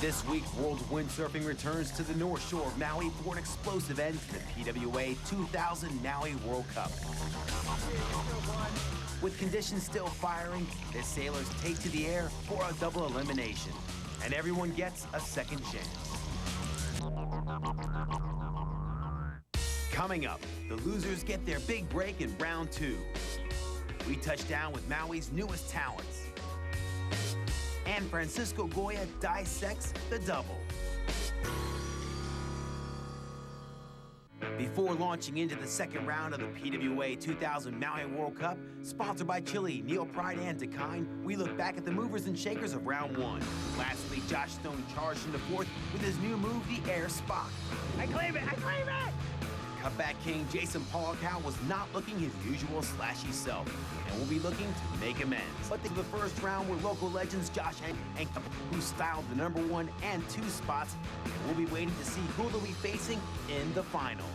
This week, World Windsurfing returns to the North Shore of Maui for an explosive end to the PWA 2000 Maui World Cup. With conditions still firing, the sailors take to the air for a double elimination, and everyone gets a second chance. Coming up, the losers get their big break in round 2. We touch down with Maui's newest talents. And Francisco Goya dissects the double. Before launching into the second round of the PWA 2000 Maui World Cup, sponsored by Chile, Neil Pride, and Dakine, we look back at the movers and shakers of round 1. Last week, Josh Stone charged into fourth with his new move, the air spot. I claim it! I claim it! Cutback king Jason Pollock was not looking his usual slashy self and will be looking to make amends. But the first round were local legends Josh and who styled the number 1 and 2 spots, and we'll be waiting to see who they'll be facing in the finals.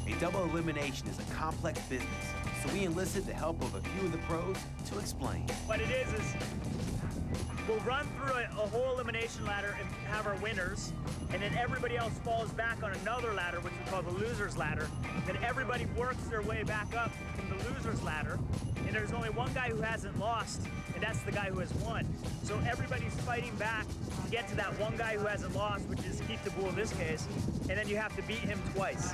A double elimination is a complex business, so we enlisted the help of a few of the pros to explain. What it is we'll run through a whole elimination ladder and have our winners, and then everybody else falls back on another ladder, which we call the loser's ladder. Then everybody works their way back up from the loser's ladder, and there's only one guy who hasn't lost, and that's the guy who has won. So everybody's fighting back to get to that one guy who hasn't lost, which is Keith DeBoer in this case, and then you have to beat him twice.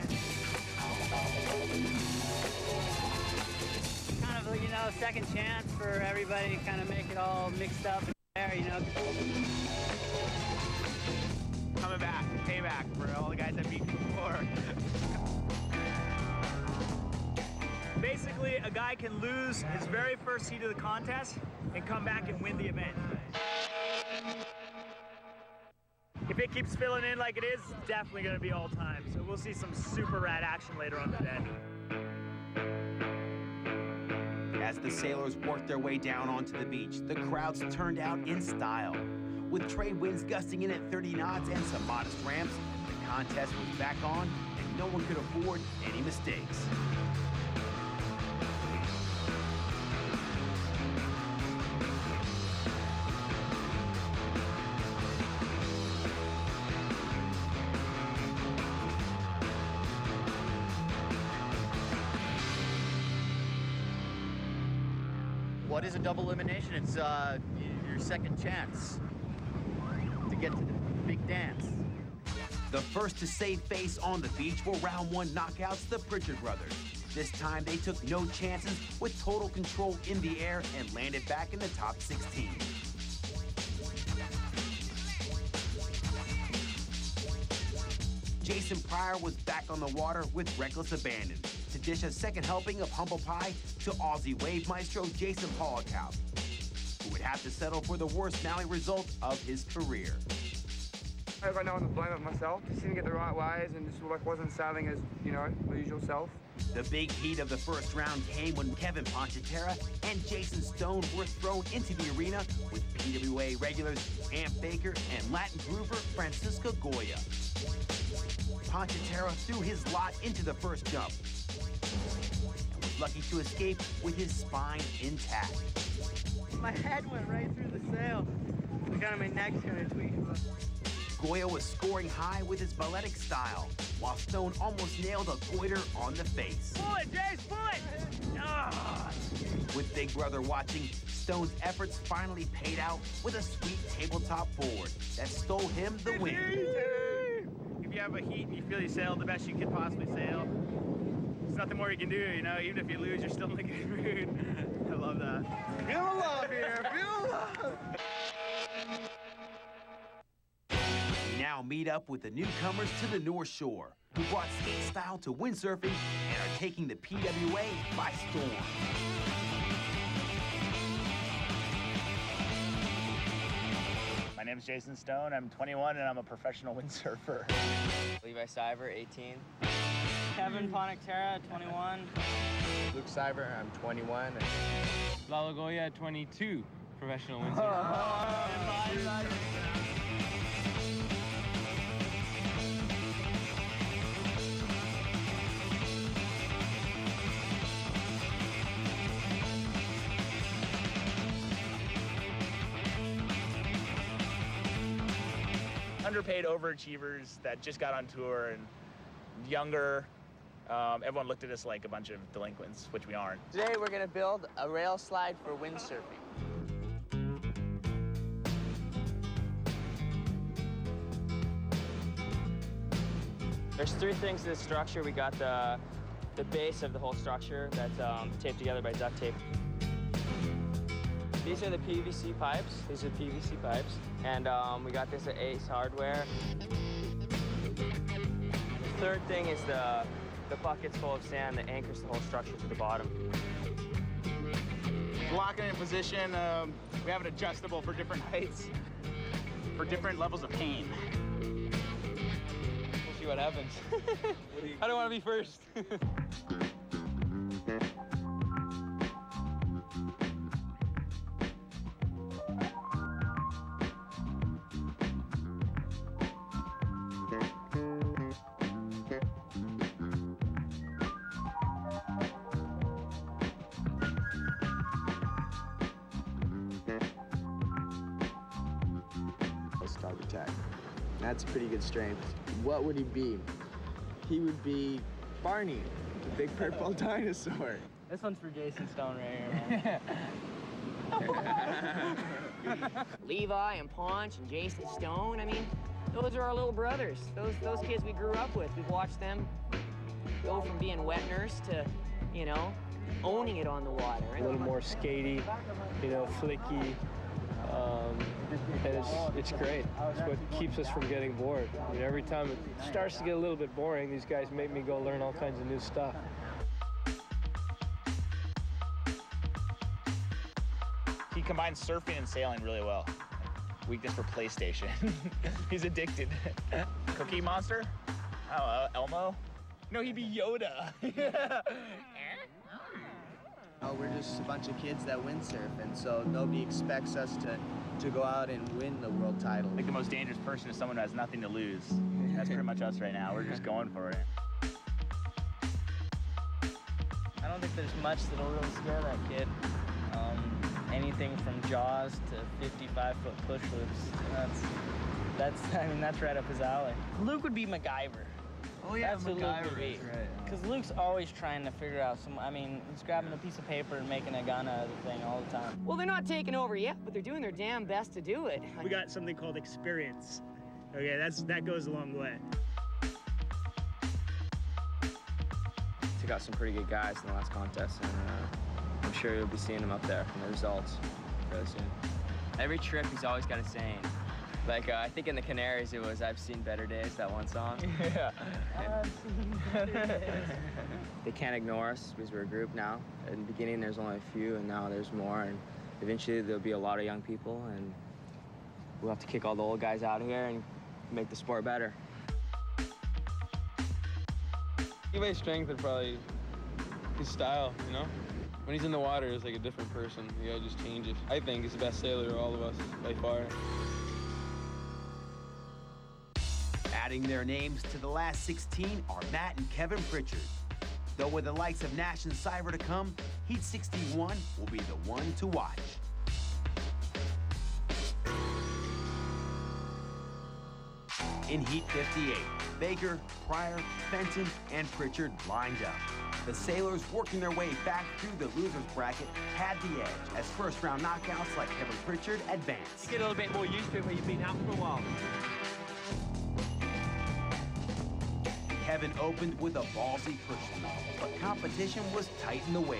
Kind of, second chance for everybody to kind of make it all mixed up. There, Coming back, payback for all the guys I beat before. Basically, a guy can lose his very first heat of the contest and come back and win the event. If it keeps filling in like it is, it's definitely going to be all time. So we'll see some super rad action later on today. As the sailors worked their way down onto the beach, the crowds turned out in style. With trade winds gusting in at 30 knots and some modest ramps, the contest was back on, and no one could afford any mistakes. What is a double elimination? It's your second chance to get to the big dance. The first to save face on the beach were round 1 knockouts, the Pritchard brothers. This time they took no chances with total control in the air and landed back in the top 16. Jason Pryor was back on the water with reckless abandon to dish a second helping of humble pie to Aussie wave maestro Jason Pollock, who would have to settle for the worst Maui result of his career. I got no one to blame but myself. Just didn't get the right waves and just wasn't sailing as, my usual self. The big heat of the first round came when Kevin Ponchatera and Jason Stone were thrown into the arena with PWA regulars Amp Baker and Latin groover Francisco Goya. Ponchatera threw his lot into the first jump and was lucky to escape with his spine intact. my head went right through the sail. So kind of my neck's kind of tweaking. Goya was scoring high with his balletic style, while Stone almost nailed a goiter on the face. Pull it, Jace, pull it! Oh. With Big Brother watching, Stone's efforts finally paid out with a sweet tabletop forward that stole him the win. If you have a heat and you feel you sailed the best you could possibly sail, there's nothing more you can do, you know? Even if you lose, you're still in a good mood. I love that. Feel the love here, feel the love! We now meet up with the newcomers to the North Shore, who brought skate style to windsurfing and are taking the PWA by storm. My name's Jason Stone. I'm 21 and I'm a professional windsurfer. Levi Siver, 18. Kevin Ponicterra, 21. Luke Siver, I'm 21. Lalo Goya, 22, professional windsurfer. underpaid overachievers that just got on tour and younger. Everyone looked at us like a bunch of delinquents, which we aren't. Today we're gonna build a rail slide for windsurfing. There's 3 things to this structure. We got the base of the whole structure that's taped together by duct tape. These are the PVC pipes. These are PVC pipes. And we got this at Ace Hardware. The 3rd thing is the buckets full of sand that anchors the whole structure to the bottom. Locking in position, we have it adjustable for different heights, for different levels of pain. We'll see what happens. I don't want to be first. Dog attack. That's pretty good strength. What would he be? He would be Barney, the big purple dinosaur. This one's for Jason Stone right here, man. Levi and Ponch and Jason Stone, I mean, those are our little brothers. Those kids we grew up with. We've watched them go from being wet nurse to, you know, owning it on the water. A little more skatey, you know, flicky. And it's great. It's what keeps us from getting bored. I mean, every time it starts to get a little bit boring, these guys make me go learn all kinds of new stuff. He combines surfing and sailing really well. Weakness for PlayStation. He's addicted. Cookie Monster? Oh, Elmo? No, he'd be Yoda. Oh, we're just a bunch of kids that windsurf, and so nobody expects us to go out and win the world title. I think the most dangerous person is someone who has nothing to lose. That's pretty much us right now. We're just going for it. I don't think there's much that'll really scare that kid. Anything from Jaws to 55-foot push loops. That's right up his alley. Luke would be MacGyver. Oh yeah, That's what Luke would be. right. Because Luke's always trying to figure out he's grabbing a piece of paper and making a gun out of the thing all the time. Well, they're not taking over yet, but they're doing their damn best to do it. We got something called experience. Okay, that goes a long way. Took out some pretty good guys in the last contest, and I'm sure you'll be seeing them up there from the results really soon. Every trip, he's always got a saying. Like, I think in the Canaries, it was, "I've seen better days," that one song. Yeah. I've seen better days. They can't ignore us because we're a group now. In the beginning, there's only a few, and now there's more, and eventually there'll be a lot of young people, and we'll have to kick all the old guys out of here and make the sport better. Levi's strength and probably his style, you know? When he's in the water, it's like a different person. You gotta just change it. I think he's the best sailor of all of us, by far. Adding their names to the last 16 are Matt and Kevin Pritchard. Though with the likes of Nash and Cyber to come, Heat 61 will be the one to watch. In Heat 58, Baker, Pryor, Fenton, and Pritchard lined up. The sailors working their way back through the losers bracket had the edge as first-round knockouts like Kevin Pritchard advanced. You get a little bit more used to it when you've been out for a while. Kevin opened with a ballsy push, but competition was tight in the wave.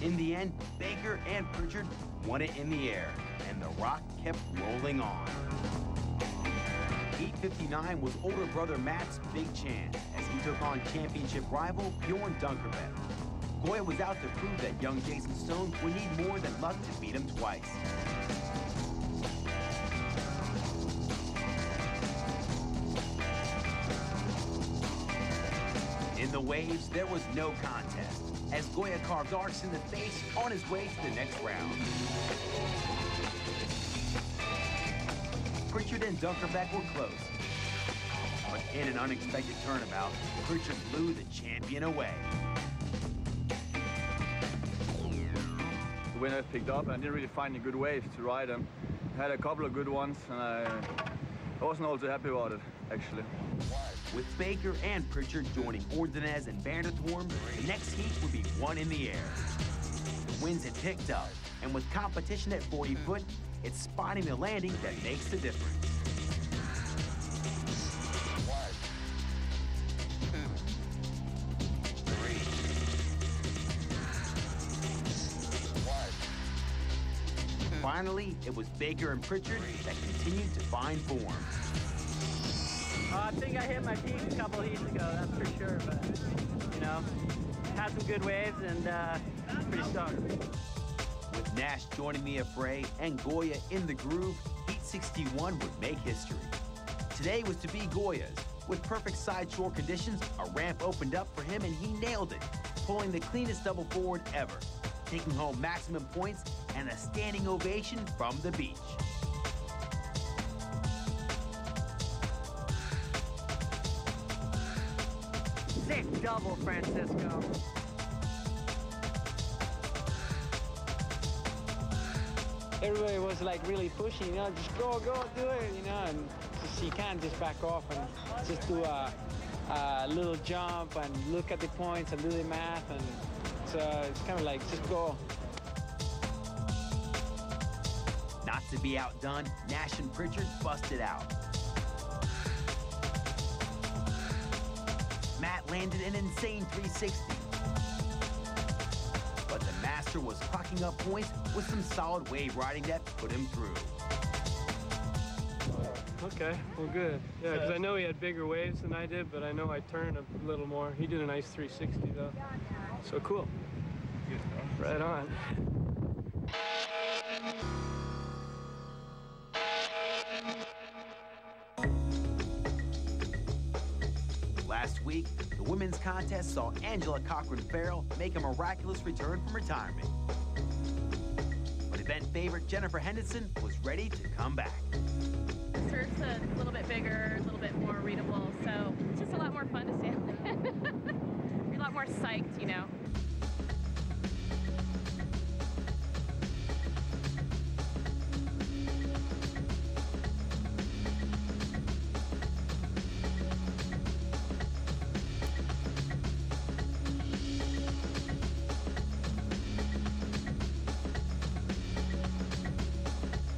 In the end, Baker and Pritchard won it in the air, and the rock kept rolling on. Heat 59 was older brother Matt's big chance as he took on championship rival Bjorn Dunkerbeck. Goya was out to prove that young Jason Stone would need more than luck to beat him twice. In the waves, there was no contest, as Goya carved arcs in the face on his way to the next round. Pritchard and Dunkerbeck were close. But in an unexpected turnabout, Pritchard blew the champion away. The wind had picked up and I didn't really find any good waves to ride them. I had a couple of good ones and I wasn't all too happy about it, actually. With Baker and Pritchard joining Ordonez and Vandertorm, the next heat would be one in the air. The winds had picked up, and with competition at 40 foot, it's spotting the landing that makes the difference. Finally, it was Baker and Pritchard that continued to find form. I think I hit my peak a couple heats ago, that's for sure, but, you know, had some good waves and pretty stoked. With Nash joining the affray and Goya in the groove, Heat 61 would make history. Today was to be Goya's. With perfect side shore conditions, a ramp opened up for him and he nailed it, pulling the cleanest double forward ever, taking home maximum points and a standing ovation from the beach. Sick double, Francisco. Everybody was like really pushing, you know, just go, do it, you know, and just, you can't just back off and just do a little jump and look at the points and do the math, and it's kind of like just go. Not to be outdone, Nash and Pritchard busted out. Matt landed an insane 360. But the master was clocking up points with some solid wave riding that put him through. Okay, well good. Yeah, because I know he had bigger waves than I did, but I know I turned a little more. He did a nice 360 though. So cool. Right on. Last week, the women's contest saw Angela Cochran-Farrell make a miraculous return from retirement. But event favorite Jennifer Henderson was ready to come back. The surf's a little bit bigger, a little bit more readable, so it's just a lot more fun to sail in. You're a lot more psyched, you know.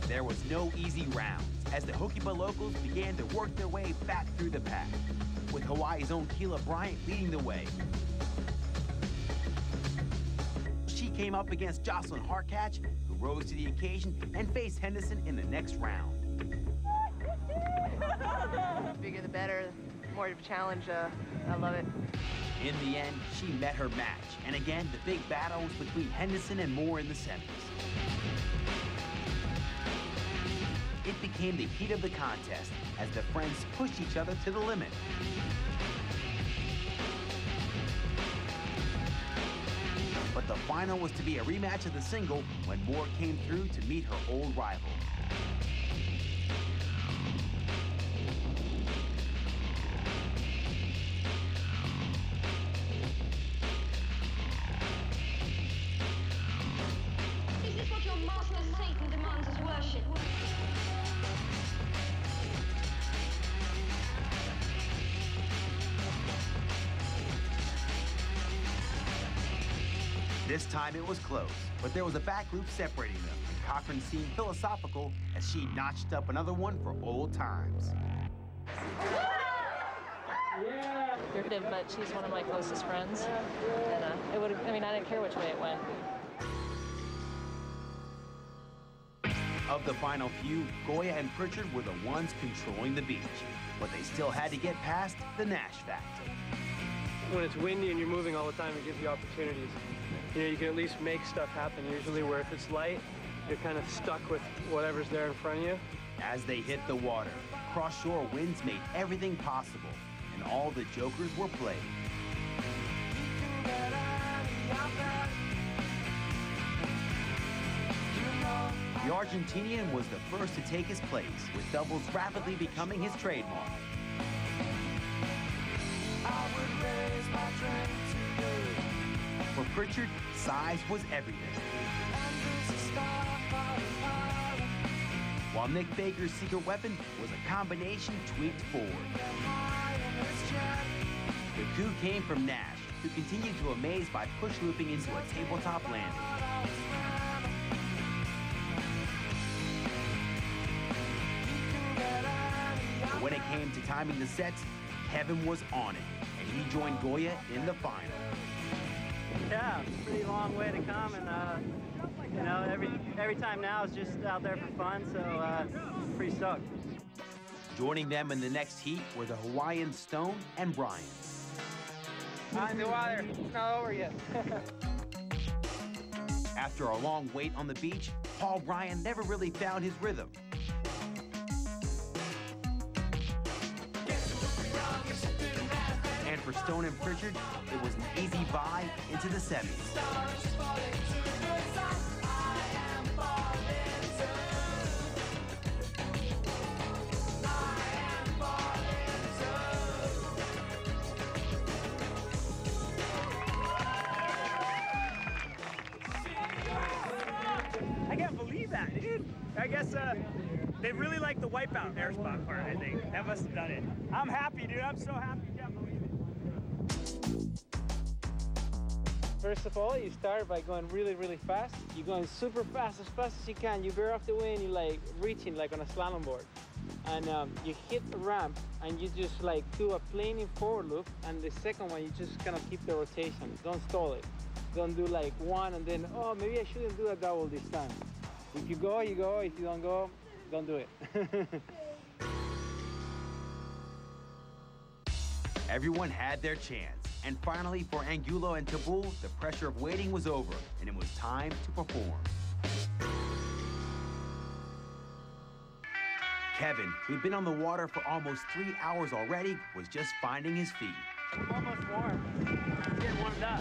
There was no easy rounds as the Hokiba locals began to work their way back through the pack, with Hawaii's own Keela Bryant leading the way. She came up against Jocelyn Harkatch, who rose to the occasion and faced Henderson in the next round. Bigger the better, more of a challenge. I love it. In the end, she met her match, and again, the big battle was between Henderson and Moore in the semis. It became the heat of the contest as the friends pushed each other to the limit. But the final was to be a rematch of the single when Moore came through to meet her old rival. Is this what your master Satan demands as worship? This time it was close, but there was a back loop separating them, and Cochran seemed philosophical as she notched up another one for old times. But she's one of my closest friends, and I didn't care which way it went. Of the final few, Goya and Pritchard were the ones controlling the beach, but they still had to get past the Nash factor. When it's windy and you're moving all the time, it gives you opportunities. You know, you can at least make stuff happen usually, where if it's light, you're kind of stuck with whatever's there in front of you. As they hit the water, cross-shore winds made everything possible, and all the jokers were played. The Argentinian was the first to take his place, with doubles rapidly becoming his trademark. For Pritchard, size was everything. While Nick Baker's secret weapon was a combination tweaked forward. The coup came from Nash, who continued to amaze by push looping into a tabletop landing. But when it came to timing the sets, Kevin was on it, and he joined Goya in the final. Yeah, pretty long way to come, and you know, every time now is just out there for fun, so pretty stoked. Joining them in the next heat were the Hawaiian Stone and Brian. On the water, it's not over yet. After a long wait on the beach, Paul Bryan never really found his rhythm. And for Stone and Pritchard, it was an easy bye into the semis. I can't believe that, dude. I guess they really like the wipeout air spot part, I think. That must have done it. I'm happy, dude. I'm so happy. I can't believe it. First of all, you start by going really, really fast. You're going super fast as you can. You veer off the way and you're like reaching like on a slalom board. And you hit the ramp and you just like do a planing forward loop. And the second one, you just kind of keep the rotation. Don't stall it. Don't do like one and then, oh, maybe I shouldn't do a double this time. If you go, you go. If you don't go, don't do it. Everyone had their chance. And finally, for Angulo and Tabul, the pressure of waiting was over, and it was time to perform. Kevin, who'd been on the water for almost 3 hours already, was just finding his feet. I'm almost warm. Getting warmed up.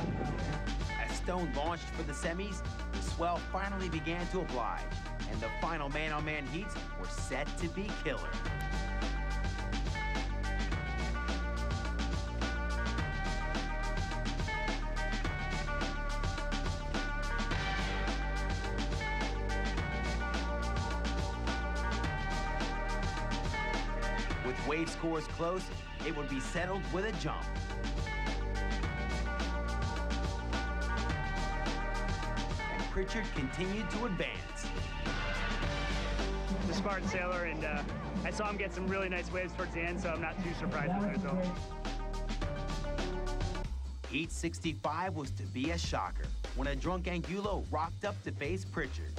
As Stone launched for the semis, the swell finally began to oblige, and the final man-on-man heats were set to be killer. With wave scores close, it would be settled with a jump. And Pritchard continued to advance. He's a smart sailor, and I saw him get some really nice waves towards the end, so I'm not too surprised with the result. Heat 65 was to be a shocker when a drunk Angulo rocked up to face Pritchard.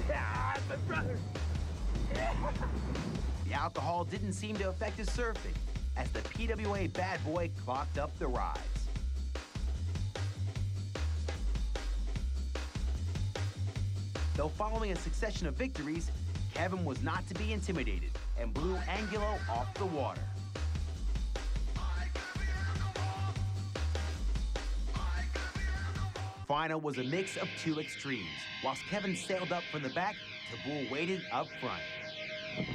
Yeah, my brother. Yeah. The alcohol didn't seem to affect his surfing as the PWA bad boy clocked up the rides. Though following a succession of victories, Kevin was not to be intimidated and blew Angulo off the water. Final was a mix of two extremes. Whilst Kevin sailed up from the back, Tabul waited up front.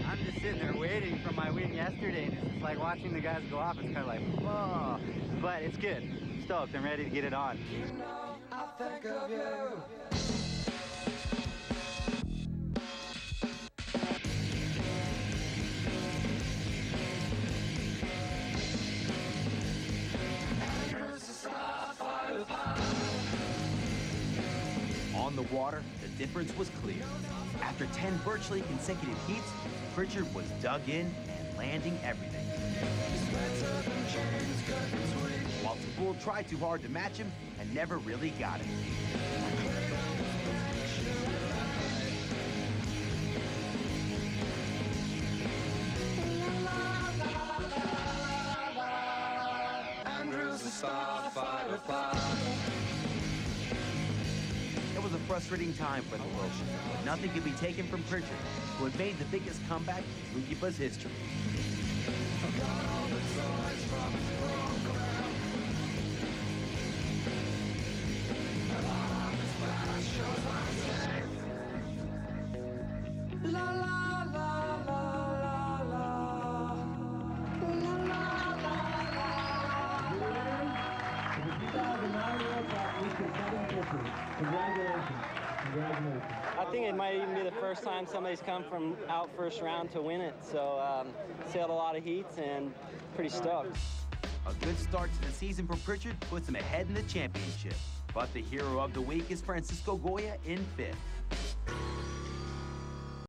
I'm just sitting there waiting for my win yesterday, and it's just like watching the guys go off. It's kind of like, oh, but it's good. I'm stoked. I'm ready to get it on. You know, I think of you. On the water, the difference was clear. After 10 virtually consecutive heats, Pritchard was dug in and landing everything. While Tabul tried too hard to match him and never really got it. Andrew's a starfighter pilot. It was a frustrating time for the local, but nothing could be taken from Pritchard, who had made the biggest comeback in Lukipa's history. La la la la la la. La la la la la. time somebody's come from out first round to win it. So sailed a lot of heats and pretty stoked. A good start to the season for Pritchard puts him ahead in the championship. But the hero of the week is Francisco Goya in 5th.